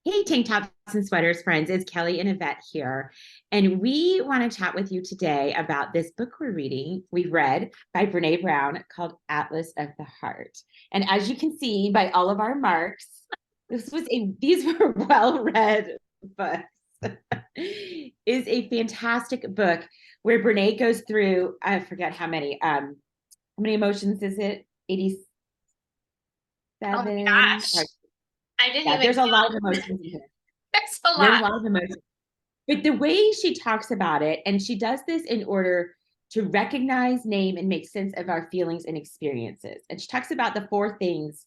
Hey, tank tops and sweaters, friends. It's Kelly and Yvette here. And we want to chat with you today about this book we've read by Brene Brown called Atlas of the Heart. And as you can see by all of our marks, these were well-read books. Is a fantastic book where Brene goes through, I forget how many emotions is it? Oh my 87? gosh. I didn't Yeah, even there's a lot of count. emotions in here. There's a There's a lot. lot of emotions. But the way she talks about it, and she does this in order to recognize, name, and make sense of our feelings and experiences. And she talks about the four things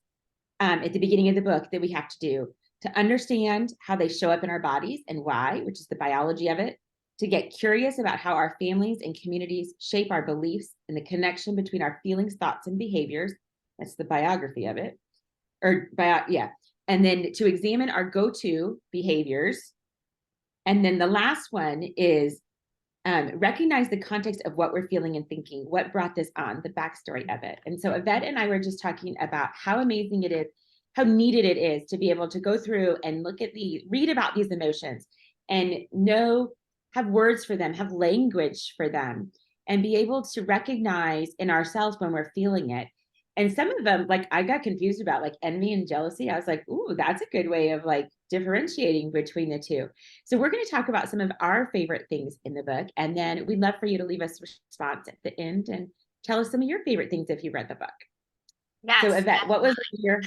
at the beginning of the book that we have to do to understand how they show up in our bodies and why, which is the biology of it, to get curious about how our families and communities shape our beliefs and the connection between our feelings, thoughts, and behaviors. That's the biography of it. Yeah. And then to examine our go-to behaviors, and then the last one is recognize the context of what we're feeling and thinking, what brought this on, the backstory of it. And so Yvette and I were just talking about how amazing it is, how needed it is to be able to go through and read about these emotions and have words for them, have language for them, and be able to recognize in ourselves when we're feeling it. And some of them, like I got confused about like envy and jealousy. I was like, ooh, that's a good way of like differentiating between the two. So we're going to talk about some of our favorite things in the book, and then we'd love for you to leave us a response at the end and tell us some of your favorite things if you read the book. So Yes. Yvette, what was your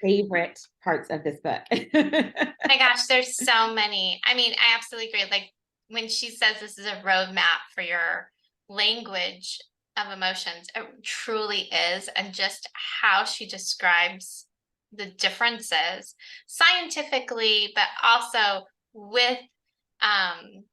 favorite parts of this book? My gosh, there's so many. I mean, I absolutely agree. Like when she says this is a roadmap for your language of emotions, it truly is. And just how she describes the differences scientifically, but also with um,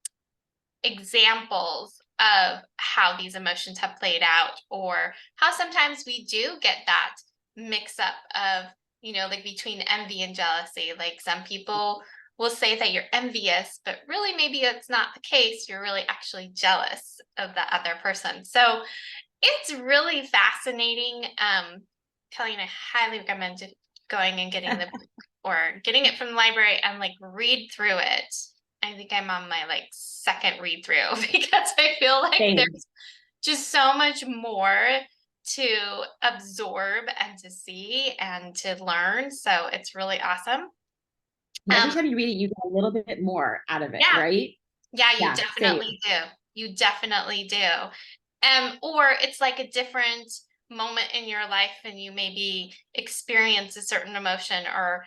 examples of how these emotions have played out, or how sometimes we do get that mix up of, like between envy and jealousy. Like some people will say that you're envious, but really maybe it's not the case. You're really actually jealous of the other person. So it's really fascinating. Kelly and I highly recommend going and getting the book or getting it from the library and like read through it. I think I'm on my like second read through because I feel like Same. there's just so much more to absorb and to see and to learn. So it's really awesome. Every Um, time you read it, you get a little bit more out of it, yeah, right? yeah, you Yeah, same. definitely do. You definitely do. Or it's like a different moment in your life and you maybe experience a certain emotion, or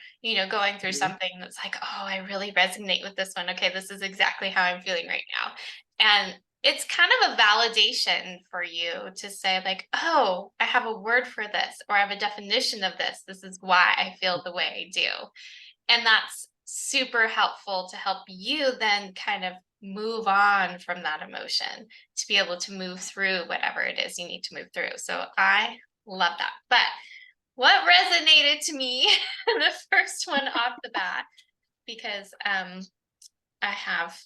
going through Mhm. something that's like, oh, I really resonate with this one. Okay, this is exactly how I'm feeling right now. And it's kind of a validation for you to say like, oh, I have a word for this, or I have a definition of this. This is why I feel the way I do. And that's super helpful to help you then kind of move on from that emotion, to be able to move through whatever it is you need to move through. So I love that. But what resonated to me, the first one off the bat, because I have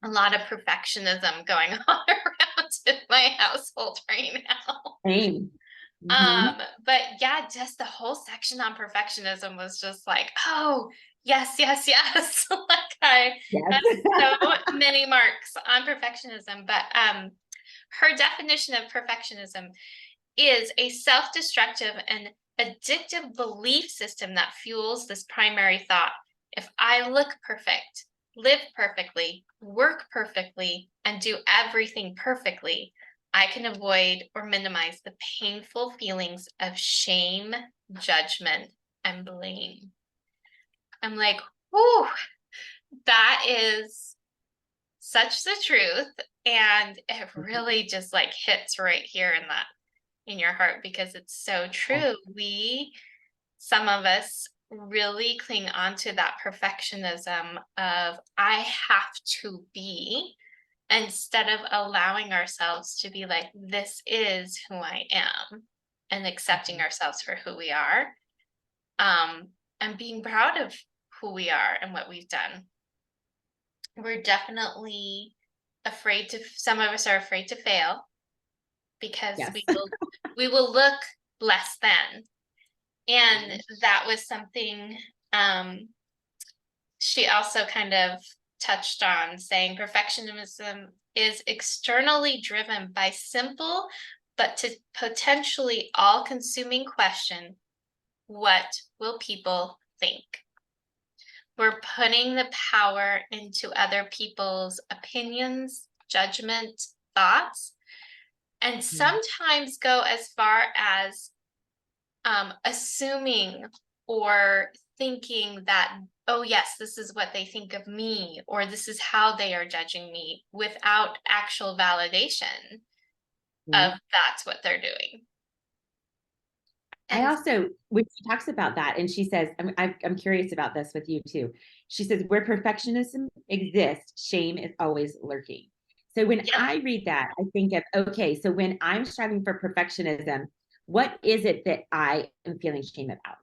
a lot of perfectionism going on around in my household right now. Same. Hmm. But yeah, just the whole section on perfectionism was just like, oh, yes, yes, yes. Like I Yes. have so many marks on perfectionism. But her definition of perfectionism is a self-destructive and addictive belief system that fuels this primary thought. If I look perfect, live perfectly, work perfectly, and do everything perfectly, I can avoid or minimize the painful feelings of shame, judgment, and blame. I'm like, whew, that is such the truth. And it really just like hits right here in your heart, because it's so true. Some of us really cling on to that perfectionism of I have to be, instead of allowing ourselves to be like, this is who I am, and accepting ourselves for who we are, um, and being proud of who we are and what we've done. We're definitely some of us are afraid to fail, because Yes. we will look less than. And that was something she also kind of touched on saying perfectionism is externally driven by simple but to potentially all-consuming question, what will people think? We're putting the power into other people's opinions, judgment, thoughts, and sometimes go as far as assuming or thinking that, oh yes, this is what they think of me, or this is how they are judging me, without actual validation of that's what they're doing. I And also, when she talks about that, and she says, I'm curious about this with you too. She says, where perfectionism exists, shame is always lurking. So when yep, I read that, I think of, okay, so when I'm striving for perfectionism, what is it that I am feeling shame about?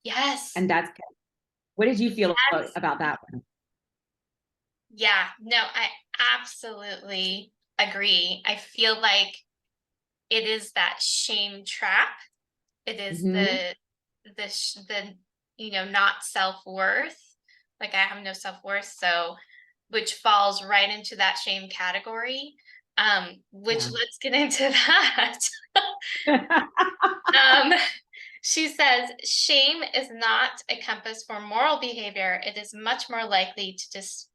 yes, And that's, what did you feel yes, about that one? yeah, no, I absolutely agree. I feel like it is that shame trap. It is Mm-hmm. the not self-worth. Like I have no self-worth, so which falls right into that shame category. Which Yeah. let's get into that. um, she says shame is not a compass for moral behavior. It is much more likely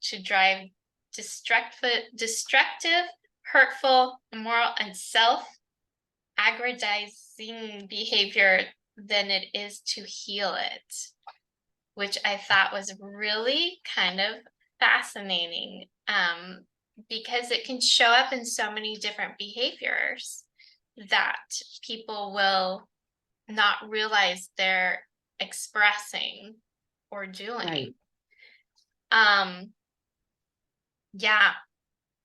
to drive destructive, hurtful, immoral, and self-aggrandizing behavior than it is to heal it, which I thought was really kind of fascinating, because it can show up in so many different behaviors that people will not realize they're expressing or doing. Right. Um, yeah,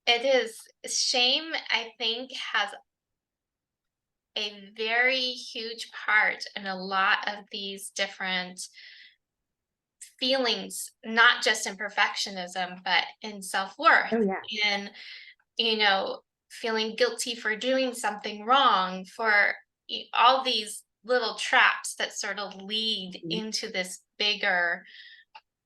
it is. Shame, I think, has a very huge part in a lot of these different feelings, not just in perfectionism, but in self-worth, Oh, yeah. in, you know, feeling guilty for doing something wrong, for all these little traps that sort of lead into this bigger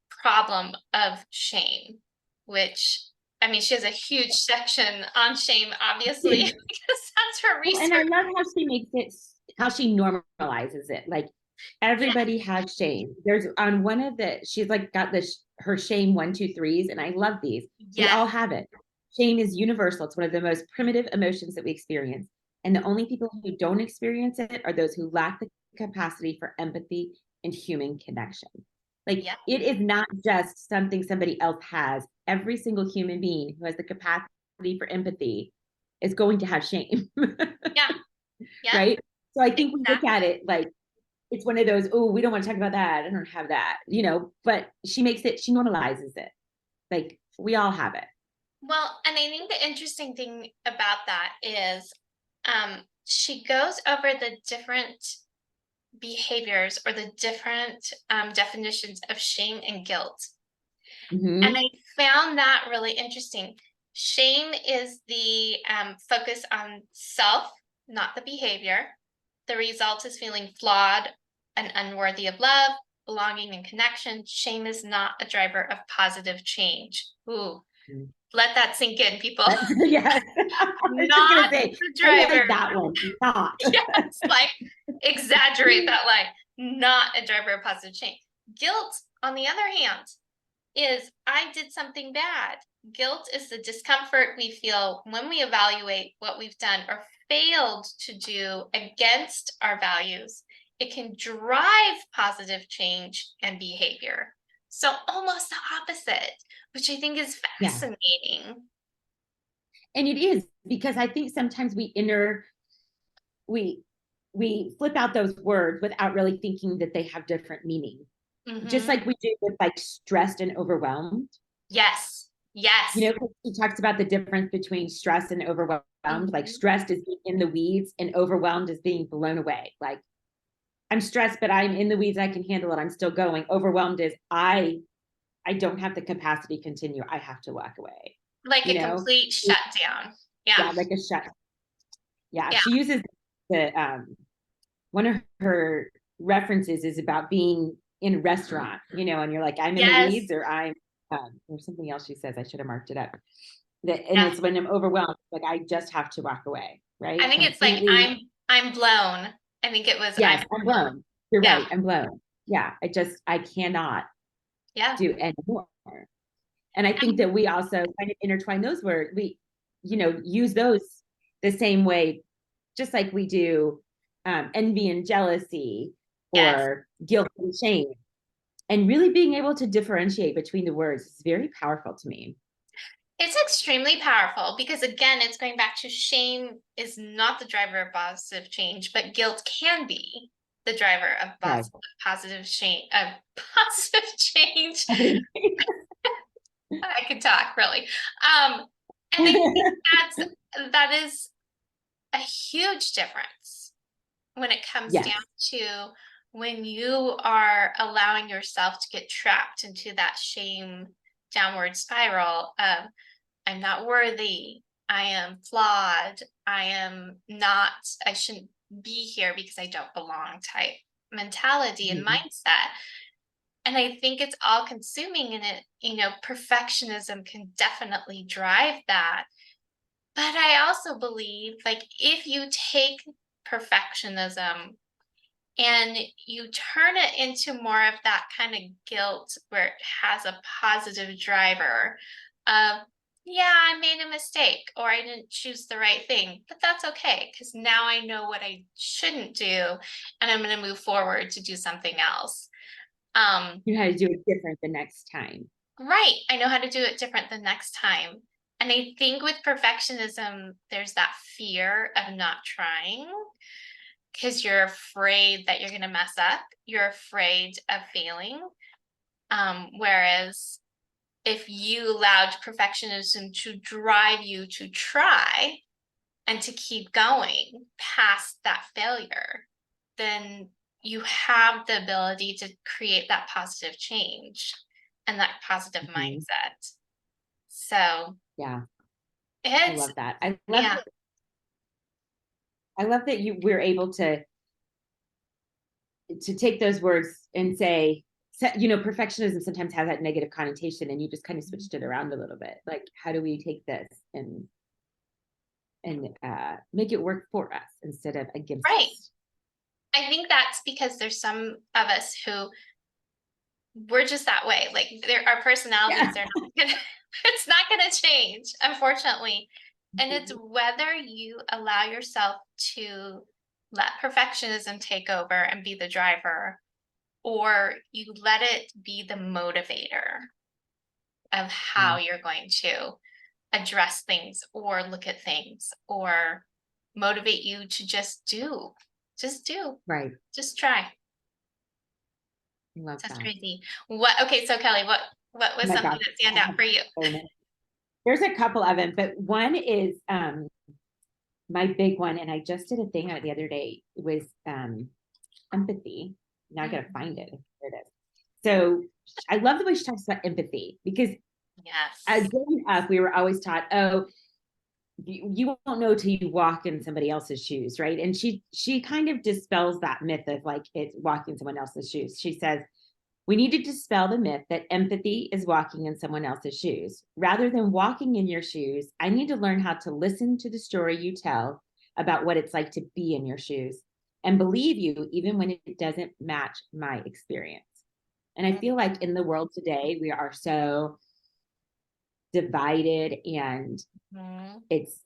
problem of shame, which, I mean, she has a huge section on shame, obviously, Mhm. because that's her Well, and I research. love how she makes it, how she normalizes it. Like Yeah. everybody has shame. There's on one of the, she's like got this, her shame 1, 2, 3s, and I love these. We Yes. all have it. Shame is universal. It's one of the most primitive emotions that we experience. And the only people who don't experience it are those who lack the capacity for empathy and human connection. Like Yeah. it is not just something somebody else has. Every single human being who has the capacity for empathy is going to have shame. Yeah. Yep. Right? So I think we look at Exactly. it like it's one of those, oh, we don't want to talk about that. I don't have that, but she makes it, she normalizes it. Like we all have it. Well, and I think the interesting thing about that is she goes over the different behaviors or the different definitions of shame and guilt. And Mm-hmm. I found that really interesting. Shame is the focus on self, not the behavior. The result is feeling flawed and unworthy of love, belonging, and connection. Shame is not a driver of positive change. Ooh, let that sink in, people. Yes. I was just Not gonna say, the I driver. like that one. Not. Yes, like exaggerate that line. Not a driver of positive change. Guilt, on the other hand, is I did something bad. Guilt is the discomfort we feel when we evaluate what we've done or failed to do against our values. It can drive positive change and behavior. So almost the opposite, which I think is Yeah. fascinating. And it is because I think sometimes we we flip out those words without really thinking that they have different meaning. Just Mm-hmm. like we do with like stressed and overwhelmed. Yes. Yes. He talks about the difference between stress and overwhelmed. Like Mm-hmm. stressed is being in the weeds and overwhelmed is being blown away. Like I'm stressed, but I'm in the weeds. I can handle it. I'm still going. Overwhelmed is I don't have the capacity to continue. I have to walk away. Like You a know, complete shutdown. Yeah. yeah, like a shut. Yeah, Yeah. she uses the one of her references is about being in a restaurant, you know, and you're like, I'm in the Yes. weeds, or there's something else she says, I should have marked it up. And Yeah. it's when I'm overwhelmed, like I just have to walk away, right? I think it's like Completely. I'm blown. I think it was Yes, I'm blown. You're yeah. right. I'm blown. Yeah. I cannot Yeah. do anymore. And I think that we also kind of intertwine those words. We, you know, use those the same way, just like we do envy and jealousy, Yes. or guilt and shame. And really being able to differentiate between the words is very powerful to me. It's extremely powerful because again, it's going back to shame is not the driver of positive change, but guilt can be the driver of Right. positive change. Positive change. I could talk really. And I think that is a huge difference when it comes Yes. down to when you are allowing yourself to get trapped into that shame downward spiral of I'm not worthy, I am flawed, I shouldn't be here because I don't belong type mentality and mindset. And I think it's all consuming in it, perfectionism can definitely drive that. But I also believe like if you take perfectionism and you turn it into more of that kind of guilt where it has a positive driver of, yeah, I made a mistake or I didn't choose the right thing, but that's okay because now I know what I shouldn't do and I'm going to move forward to do something else. You know how to do it different the next time. Right. I know how to do it different the next time. And I think with perfectionism, there's that fear of not trying because you're afraid that you're going to mess up. You're afraid of failing. Whereas if you allowed perfectionism to drive you to try and to keep going past that failure, then you have the ability to create that positive change and that positive mindset. So Yeah. I it's, love that. I love yeah, that. I love that we're able to take those words and say, you know, perfectionism sometimes has that negative connotation, and you just kind of switched it around a little bit. Like, how do we take this and make it work for us instead of against right. us? I think that's because there's some of us who we're just that way. Like our personalities Yeah. are not gonna, it's not gonna change, unfortunately. And it's whether you allow yourself to let perfectionism take over and be the driver, or you let it be the motivator of how you're going to address things or look at things or motivate you to just do. Just do. Right. Just try. I love That's that. crazy. Okay, so Kelly, what Oh was my something gosh. that stand out for you? There's a couple of them, but one is my big one, and I just did a thing on it the other day, was empathy. Now I gotta find it. There it is. So I love the way she talks about empathy, because as Yes. growing up, we were always taught, oh, you won't know till you walk in somebody else's shoes, right? And she kind of dispels that myth of like it's walking in someone else's shoes. She says, we need to dispel the myth that empathy is walking in someone else's shoes. Rather than walking in your shoes, I need to learn how to listen to the story you tell about what it's like to be in your shoes and believe you even when it doesn't match my experience. And I feel like in the world today, we are so divided, and Mhm. it's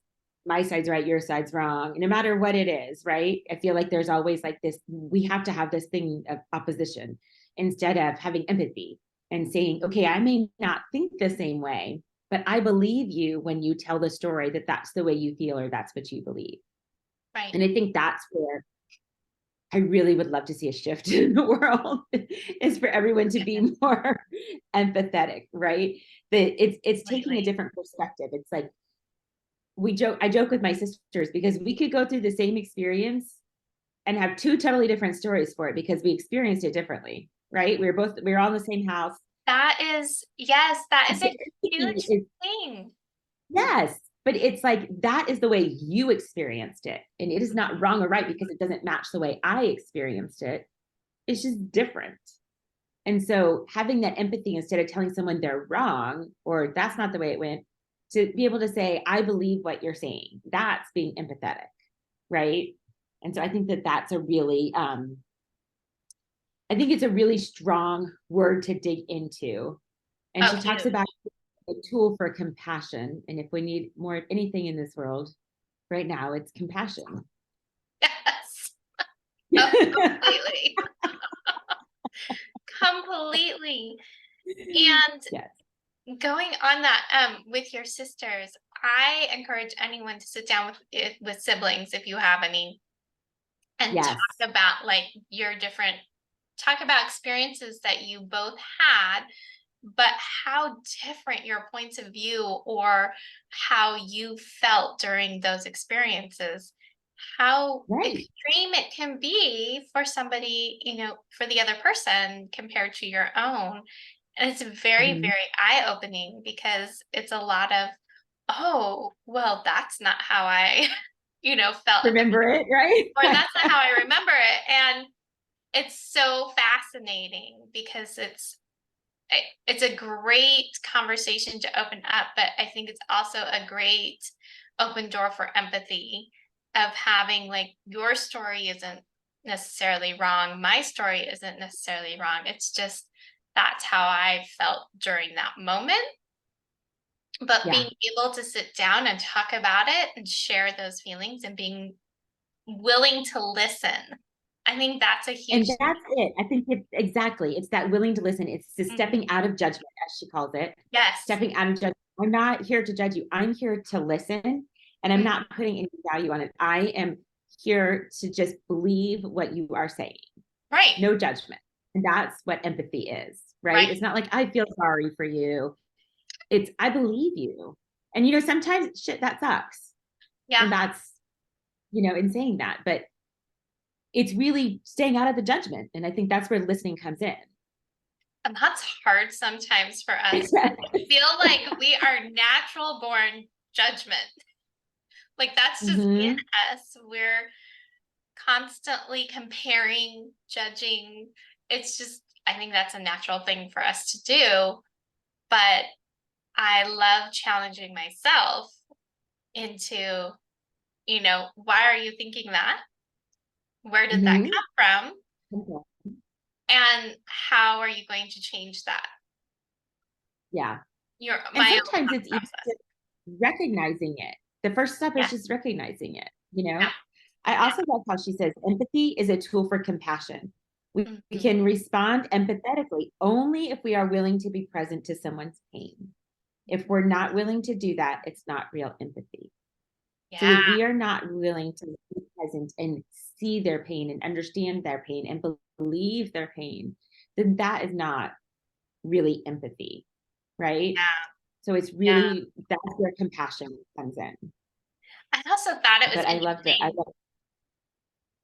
my side's right, your side's wrong, no matter what it is, right? I feel like there's always like this, we have to have this thing of opposition instead of having empathy and saying, okay, I may not think the same way, but I believe you when you tell the story that that's the way you feel or that's what you believe. Right. And I think that's where I really would love to see a shift in the world, is for everyone to be more empathetic, right? That it's taking a different perspective. It's like I joke with my sisters because we could go through the same experience and have two totally different stories for it because we experienced it differently, right? We were all in the same house. That is, yes, that is a huge It's, thing. yes, but it's like that is the way you experienced it, and it is not wrong or right because it doesn't match the way I experienced it. It's just different. And so having that empathy instead of telling someone they're wrong or that's not the way it went, to be able to say, I believe what you're saying, that's being empathetic, right? And so I think that that's a really, I think it's a really strong word to dig into. And Oh, she talks huge. about a tool for compassion. And if we need more of anything in this world right now, it's compassion. Yes. Oh, completely. Completely. And Yes. going on that, with your sisters, I encourage anyone to sit down with siblings if you have any, and Yes. talk about like your different, talk about experiences that you both had, but how different your points of view or how you felt during those experiences, how Right. extreme it can be for somebody, for the other person compared to your own. And it's very, Mhm. very eye-opening because it's a lot of, oh, well, that's not how I, felt at the Remember it, right? or that's not how I remember it. And it's so fascinating because it's a great conversation to open up, but I think it's also a great open door for empathy of having like your story isn't necessarily wrong, my story isn't necessarily wrong. It's just that's how I felt during that moment. But Yeah. being able to sit down and talk about it and share those feelings and being willing to listen. I think that's a And huge that's it. I think it's exactly, it's that willing to listen. It's the Mhm. stepping out of judgment, as she calls it. Yes. Stepping out of judgment. I'm not here to judge you. I'm here to listen and I'm Mm, not putting any value on it. I am here to just believe what you are saying. right. No judgment. And that's what empathy is, right? Right. It's not like I feel sorry for you. It's I believe you. And sometimes shit that sucks. Yeah. And that's, in saying that, but it's really staying out of the judgment. And I think that's where listening comes in. And that's hard sometimes for us. I feel like we are natural born judgment. Like that's just in Mm-hmm. us. We're constantly comparing, judging. It's just, I think that's a natural thing for us to do. But I love challenging myself into, why are you thinking that? Where did that Mm-hmm. come from? Okay. And how are you going to change that? Yeah. And My own sometimes thought it's even process. just recognizing it. The first step is Yeah. just recognizing it, Yeah. I Yeah. also love how she says empathy is a tool for compassion. We Mhm. can respond empathetically only if we are willing to be present to someone's pain. If we're not willing to do that, it's not real empathy. So Yeah. if we are not willing to be present and see their pain and understand their pain and believe their pain, then that is not really empathy, right? Yeah. So it's Yeah. really that's where compassion comes in. I also thought it was But I love that. I interesting, love.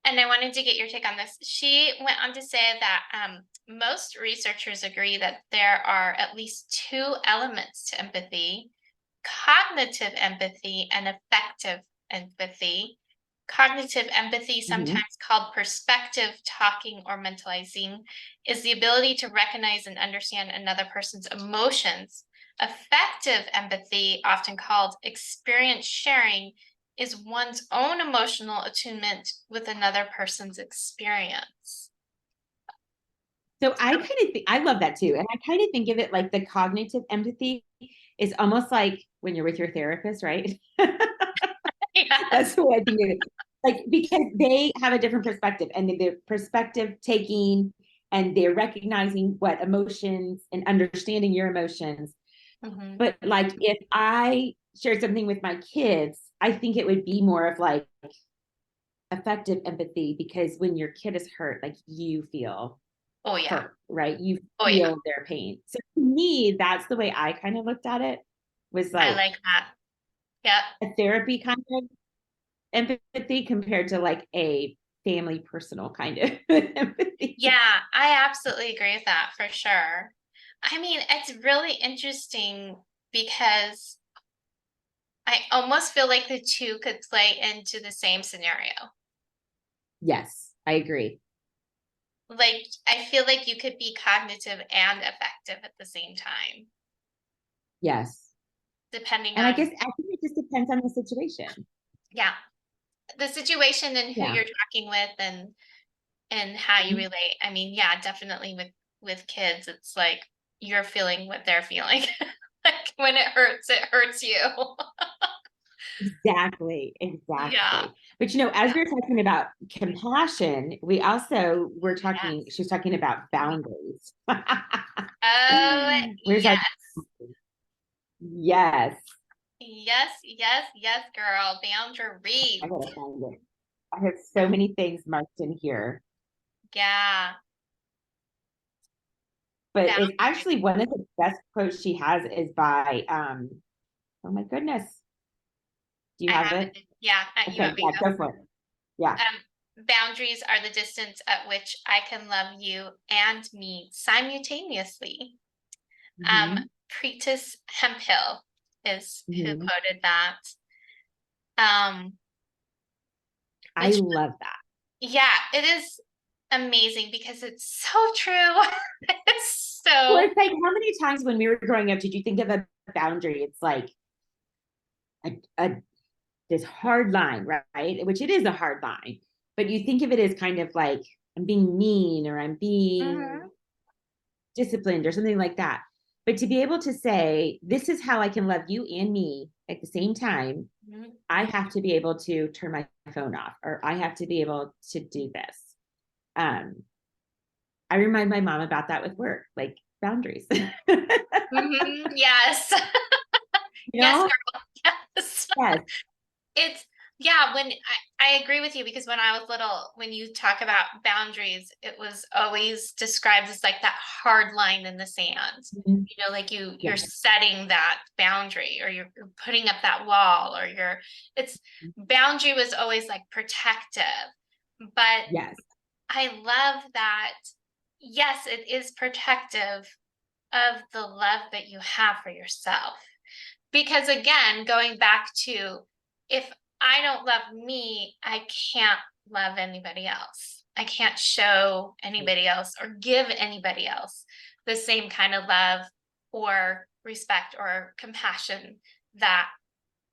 and I wanted to get your take on this. She went on to say that most researchers agree that there are at least two elements to empathy: cognitive empathy and effective empathy. Cognitive empathy, Mhm. sometimes called perspective talking or mentalizing, is the ability to recognize and understand another person's emotions. Effective empathy, often called experience sharing, is one's own emotional attunement with another person's experience. So I kind of think I love that too. And I kind of think of it like the cognitive empathy is almost like when you're with your therapist, right? Yes. That's the way I think of it. Like because they have a different perspective and the perspective taking and they're recognizing what emotions and understanding your emotions. Mhm. But like if I shared something with my kids, I think it would be more of like effective empathy because when your kid is hurt, like you feel Oh yeah. hurt, right? You Oh yeah. feel their pain. So to me, that's the way I kind of looked at it was I like like that. Yep. a therapy kind of empathy compared to like a family personal kind of empathy. Yeah, I absolutely agree with that for sure. I mean, it's really interesting because I almost feel like the two could play into the same scenario. Yes, I agree. Like, I feel like you could be cognitive and effective at the same time, Yes. depending And I on, guess I think it just depends on the situation. yeah, the situation and who Yeah. you're talking with and how you Mhm. relate. I mean, yeah, definitely with kids, it's like you're feeling what they're feeling. Like when it hurts you. Exactly. Yeah. Exactly. But as we were talking about compassion, we also were talking, Yes. she was talking about boundaries. Oh, We're talking, yes. yes. Yes, yes, yes, girl. I Boundaries. gotta find it. I have so many things marked in here, Yeah. but it's Boundaries. actually one of the best quotes she has is by oh my goodness. Do you I have have it? it. Yeah, you Okay, want me yeah, to go for it. Yeah. go? Boundaries are the distance at which I can love you and me simultaneously. Um, Hmm. Preetus Hemphill is who Hmm. quoted that. Um, I which, love that. yeah, it is amazing because it's so true. It's Well, so, it's like how many times when we were growing up did you think of a boundary? It's like a this hard line, right? Which it is a hard line, but you think of it as kind of like I'm being mean or I'm being mhm, disciplined or something like that. But to be able to say, this is how I can love you and me at the same time, mhm. I have to be able to turn my phone off or I have to be able to do this. Um, I remind my mom about that with work, like boundaries. Mhm, yes. you Yes, know? girl. Yes. Yes. It's yeah, when I agree with you because when I was little, when you talk about boundaries, it was always described as like that hard line in the sand. Mhm. You know, like you're Yes. setting that boundary or you're putting up that wall or it's boundary was always like protective. But Yes. I love that yes, it is protective of the love that you have for yourself. Because again, going back to if I don't love me, I can't love anybody else. I can't show anybody else or give anybody else the same kind of love or respect or compassion that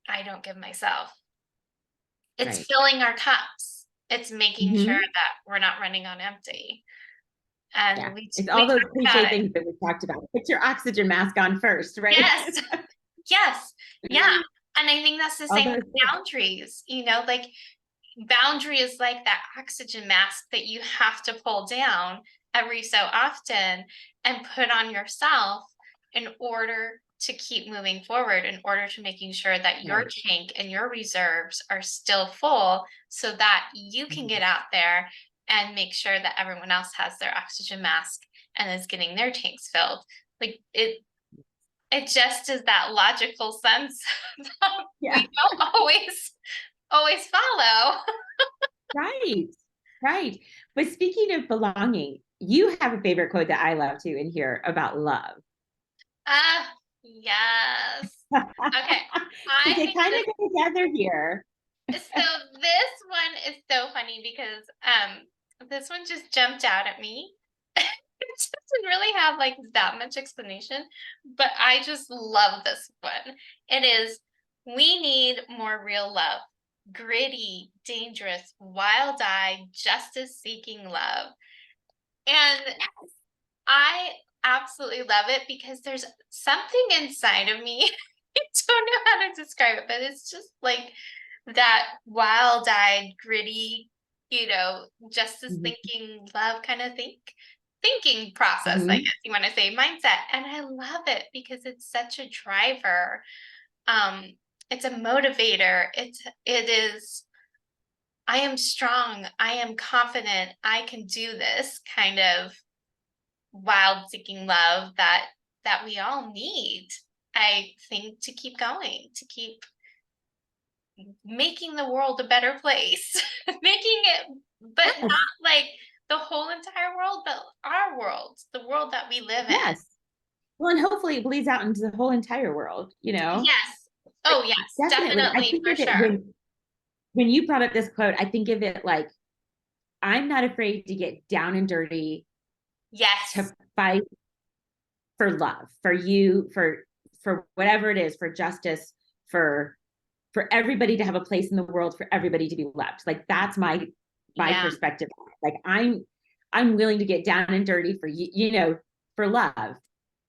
I don't give myself. It's Right. filling our cups. It's making sure Hmm. that we're not running on empty. Yeah. And It's we all those talked about cliche it. things that we talked about. Put your oxygen mask on first, right? Yes. Yes. Yeah. And I think that's the all same with those things. boundaries, like boundary is like that oxygen mask that you have to pull down every so often and put on yourself in order to keep moving forward, in order to making sure that your Right. tank and your reserves are still full so that you can get Mhm. out there and make sure that everyone else has their oxygen mask and is getting their tanks filled. Like it just is that logical sense that Yeah. we don't always follow. Right. Right. But speaking of belonging, you have a favorite quote that I love too in here about love. Ah, yes. Okay. Because I they think kind this of go together here. so this one is so funny because this one just jumped out at me. It doesn't really have like that much explanation, but I just love this one. It is we need more real love. Gritty, dangerous, wild-eyed, justice-seeking love. And I absolutely love it because there's something inside of me. I don't know how to describe it, but it's just like that wild-eyed, gritty, justice Mhm. thinking love kind of thinking process, I Mhm. guess you want to say, mindset. And I love it because it's such a driver. Um, it's a motivator. It is I am strong. I am confident. I can do this kind of wild seeking love that we all need, I think, to keep going, to keep making the world a better place. Making it, but Yes. not like the whole entire world, but our world, the world that we live in. Yes. Well, and hopefully it bleeds out into the whole entire world. Yes. But Oh yes, definitely. I definitely think for of it sure. when you brought up this quote, I think of it like I'm not afraid to get down and dirty Yes. to fight for love, for you, for whatever it is, for justice, for everybody to have a place in the world, for everybody to be loved. Like that's my Yeah. perspective. Like I'm willing to get down and dirty for you know, for love,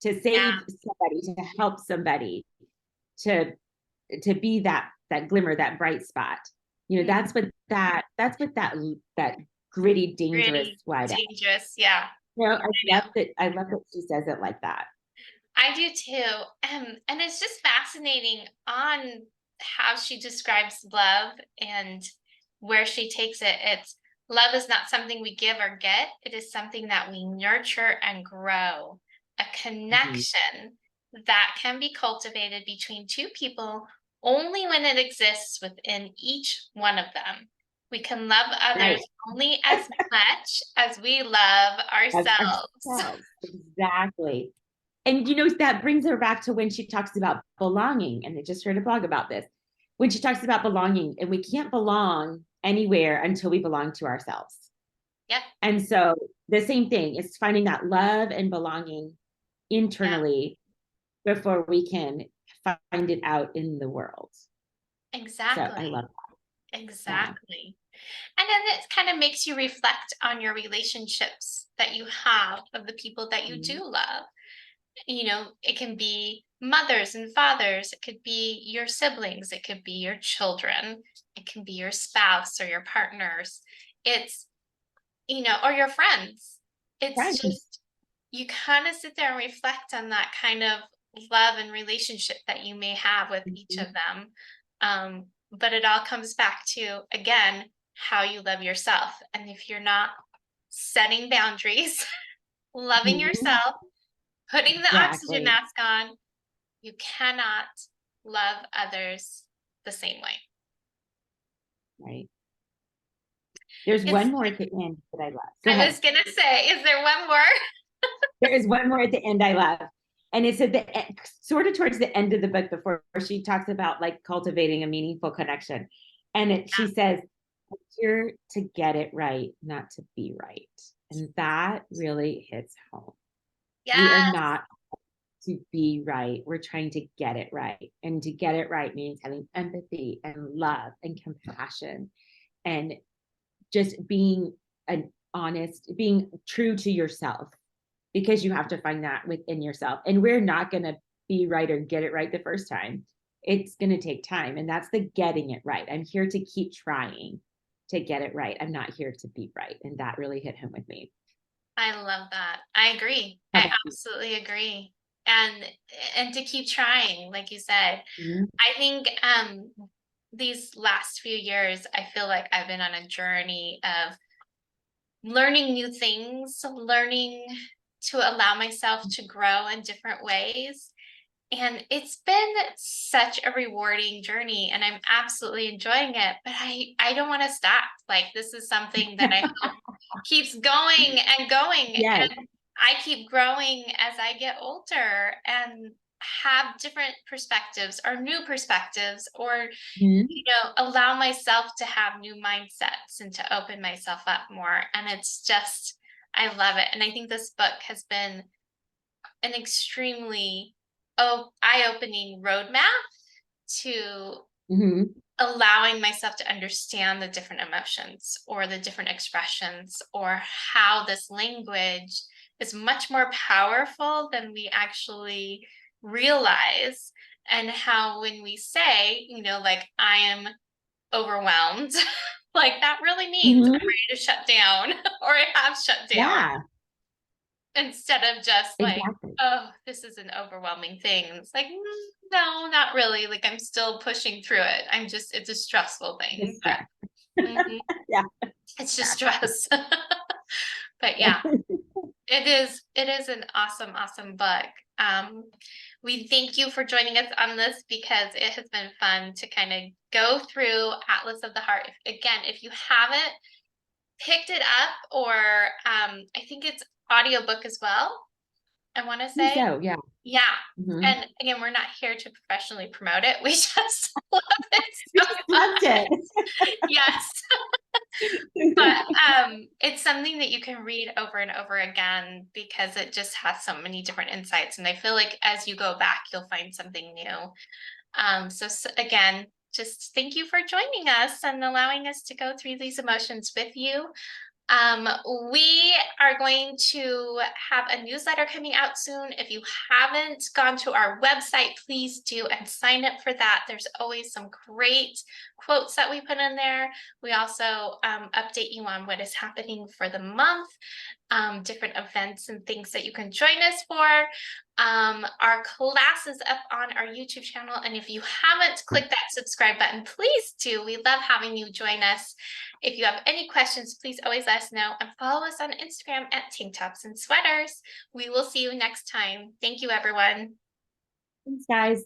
to save somebody, to help somebody, to be that glimmer, that bright spot. You know, that's what that gritty, dangerous Really wide out. dangerous. Yeah. You know, I love that she says it like that. I do too. And it's just fascinating on how she describes love and where she takes it. It's love is not something we give or get, it is something that we nurture and grow. A connection that can be cultivated between two people only when it exists within each one of them. We can love others only as much as we love ourselves. Exactly. And you know, that brings her back to when she talks about belonging. And I just read a blog about this. When she talks about belonging, and we can't belong anywhere until we belong to ourselves. Yep. And so the same thing is finding that love and belonging internally before we can find it out in the world. Exactly. So I love that. Exactly. And then it kind of makes you reflect on your relationships that you have of the people that you do love. You know, it can be mothers and fathers, it could be your siblings, it could be your children, it can be your spouse or your partners. It's, you know, or your friends. It's just, you kind of sit there and reflect on that kind of love and relationship that you may have with each of them. But it all comes back to, again, how you love yourself. And if you're not setting boundaries, loving yourself, putting the oxygen mask on, you cannot love others the same way. Right. There's one more at the end that I love. I was going to say, is there one more? There is one more at the end I love. And it's at the sort of towards the end of the book, before she talks about like cultivating a meaningful connection. And she says, I'm here to get it right, not to be right. And that really hits home. Yes. We are not to be right. We're trying to get it right. And to get it right means having empathy and love and compassion and just being an honest, being true to yourself, because you have to find that within yourself. And we're not going to be right or get it right the first time. It's going to take time. And that's the getting it right. I'm here to keep trying to get it right. I'm not here to be right. And that really hit home with me. I love that. I agree. I absolutely agree. And to keep trying, like you said. I think these last few years, I feel like I've been on a journey of learning new things, learning to allow myself to grow in different ways. And it's been such a rewarding journey, and I'm absolutely enjoying it. But I don't want to stop. Like, this is something that I hope keeps going and going. Yes. And I keep growing as I get older and have different perspectives or new perspectives, or you know, allow myself to have new mindsets and to open myself up more. And it's just, I love it. And I think this book has been an extremely eye-opening roadmap to allowing myself to understand the different emotions or the different expressions, or how this language is much more powerful than we actually realize. And how when we say, you know, like, I am overwhelmed, like that really means I'm ready to shut down or I have shut down. Yeah. Instead of just like, oh, this is an overwhelming thing. It's like, no, not really. Like, I'm still pushing through it. It's a stressful thing. But, yeah. It's just stress. But yeah, it is an awesome, awesome book. We thank you for joining us on this, because it has been fun to kind of go through Atlas of the Heart. Again, if you haven't picked it up, or I think it's audiobook as well. I want to I think say. so, yeah. Yeah. Mhm. And again, we're not here to professionally promote it. We just love it We so just loved much. it. Yes. But it's something that you can read over and over again because it just has so many different insights. And I feel like as you go back, you'll find something new. So again, just thank you for joining us and allowing us to go through these emotions with you. Um, we are going to have a newsletter coming out soon. If you haven't gone to our website, please do and sign up for that. There's always some great quotes that we put in there. We also update you on what is happening for the month, different events and things that you can join us for. Our class is up on our YouTube channel. And if you haven't clicked that subscribe button, please do. We love having you join us. If you have any questions, please always let us know and follow us on Instagram at Tank Tops and Sweaters. We will see you next time. Thank you, everyone. Thanks, guys.